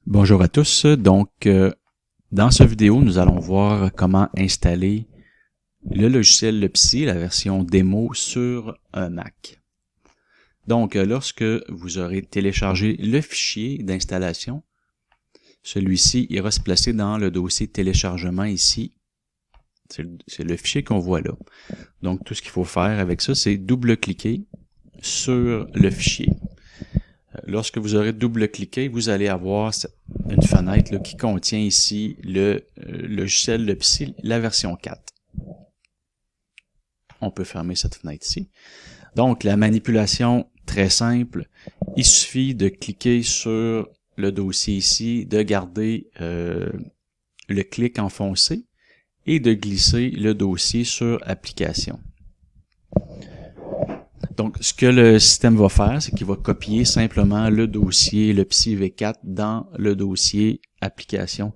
Bonjour à tous. Dans cette vidéo, nous allons voir comment installer le logiciel LePsy, la version démo sur un Mac. Lorsque vous aurez téléchargé le fichier d'installation, celui-ci ira se placer dans le dossier téléchargement ici. C'est le fichier qu'on voit là. Donc, tout ce qu'il faut faire avec ça, c'est double-cliquer sur le fichier. Lorsque vous aurez double-cliqué, vous allez avoir une fenêtre là, qui contient ici le logiciel LePsy, la version 4. On peut fermer cette fenêtre ici. Donc, la manipulation, très simple. Il suffit de cliquer sur le dossier ici, de garder le clic enfoncé et de glisser le dossier sur Application. Donc, ce que le système va faire, c'est qu'il va copier simplement le dossier LePsy V4 dans le dossier Application.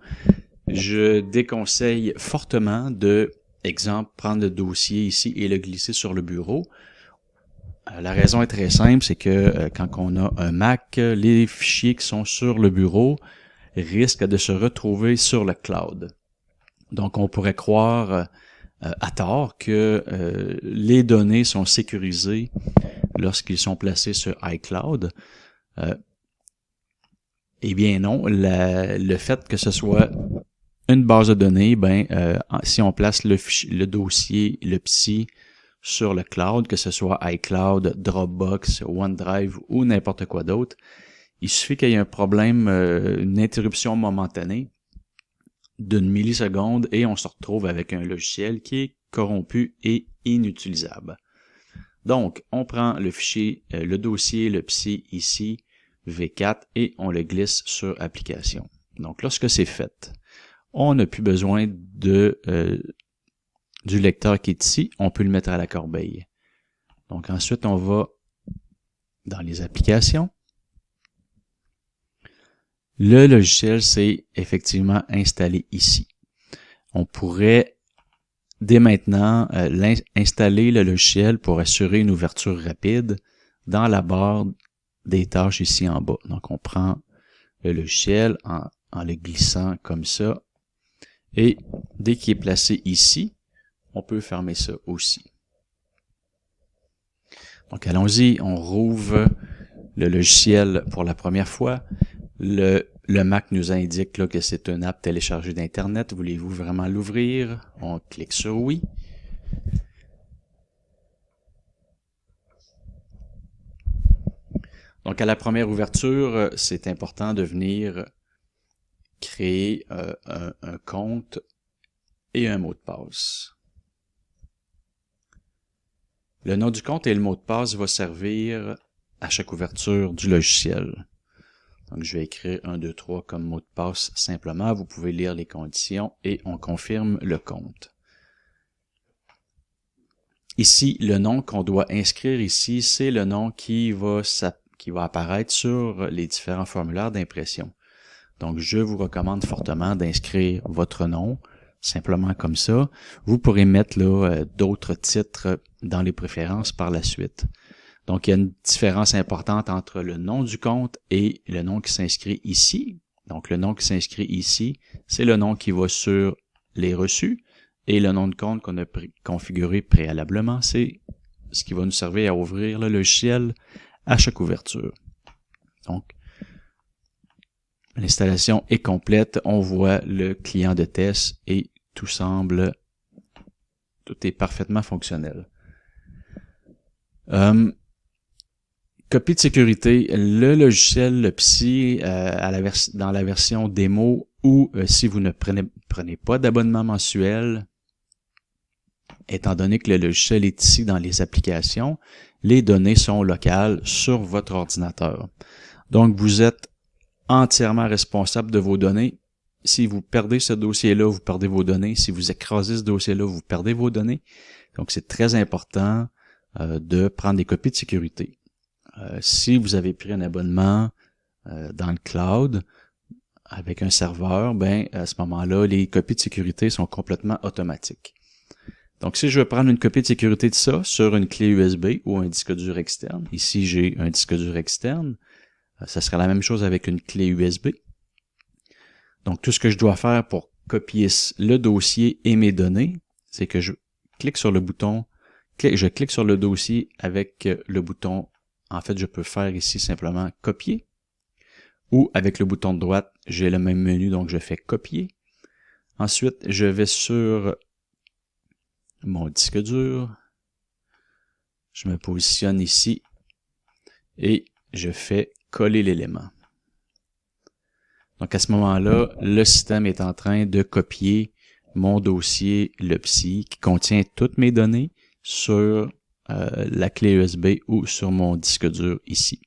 Je déconseille fortement de, exemple, prendre le dossier ici et le glisser sur le bureau. La raison est très simple, c'est que quand on a un Mac, les fichiers qui sont sur le bureau risquent de se retrouver sur le cloud. Donc, on pourrait croire à tort que les données sont sécurisées lorsqu'ils sont placés sur iCloud. Eh bien non, le fait que ce soit une base de données, si on place le dossier LePsy sur le cloud, que ce soit iCloud, Dropbox, OneDrive ou n'importe quoi d'autre, il suffit qu'il y ait un problème, une interruption momentanée d'une milliseconde et on se retrouve avec un logiciel qui est corrompu et inutilisable. Donc, on prend le fichier, le dossier LePsy ici, V4, et on le glisse sur Application. Donc, lorsque c'est fait, on n'a plus besoin du lecteur qui est ici, on peut le mettre à la corbeille. Donc, ensuite, on va dans les applications. Le logiciel, c'est effectivement installé ici. On pourrait, dès maintenant, installer le logiciel pour assurer une ouverture rapide dans la barre des tâches ici en bas. Donc, on prend le logiciel en le glissant comme ça. Et dès qu'il est placé ici, on peut fermer ça aussi. Donc, allons-y, on rouvre le logiciel pour la première fois. Le Mac nous indique là que c'est une app téléchargée d'Internet. Voulez-vous vraiment l'ouvrir? On clique sur oui. Donc, à la première ouverture, c'est important de venir créer un compte et un mot de passe. Le nom du compte et le mot de passe va servir à chaque ouverture du logiciel. Donc, je vais écrire 1, 2, 3 comme mot de passe simplement. Vous pouvez lire les conditions et on confirme le compte. Ici, le nom qu'on doit inscrire ici, c'est le nom qui va apparaître sur les différents formulaires d'impression. Donc, je vous recommande fortement d'inscrire votre nom, simplement comme ça. Vous pourrez mettre là d'autres titres dans les préférences par la suite. Donc, il y a une différence importante entre le nom du compte et le nom qui s'inscrit ici. Donc, le nom qui s'inscrit ici, c'est le nom qui va sur les reçus. Et le nom de compte qu'on a configuré préalablement, c'est ce qui va nous servir à ouvrir le logiciel à chaque ouverture. Donc, l'installation est complète. On voit le client de test et tout est parfaitement fonctionnel. Copie de sécurité, le logiciel LePsy dans la version démo ou si vous ne prenez pas d'abonnement mensuel, étant donné que le logiciel est ici dans les applications, les données sont locales sur votre ordinateur. Donc, vous êtes entièrement responsable de vos données. Si vous perdez ce dossier-là, vous perdez vos données. Si vous écrasez ce dossier-là, vous perdez vos données. Donc, c'est très important de prendre des copies de sécurité. Si vous avez pris un abonnement dans le cloud avec un serveur, à ce moment-là, les copies de sécurité sont complètement automatiques. Donc, si je veux prendre une copie de sécurité de ça sur une clé USB ou un disque dur externe, ici j'ai un disque dur externe, ça serait la même chose avec une clé USB. Donc, tout ce que je dois faire pour copier le dossier et mes données, c'est que je clique sur le bouton, je clique sur le dossier avec le bouton, en fait, je peux faire ici simplement copier, ou avec le bouton de droite, j'ai le même menu, donc je fais copier. Ensuite, je vais sur mon disque dur, je me positionne ici et je fais coller l'élément. Donc à ce moment-là, le système est en train de copier mon dossier, le PSI, qui contient toutes mes données sur la clé USB ou sur mon disque dur ici.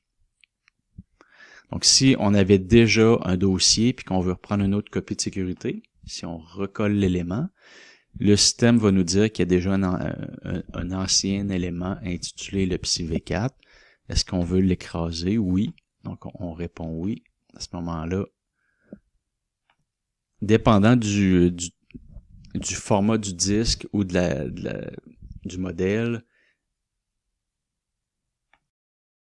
Donc si on avait déjà un dossier puis qu'on veut reprendre une autre copie de sécurité, si on recolle l'élément, le système va nous dire qu'il y a déjà un ancien élément intitulé le PSI V4. Est-ce qu'on veut l'écraser? Oui. Donc on répond oui. À ce moment-là, dépendant du format du disque ou du modèle,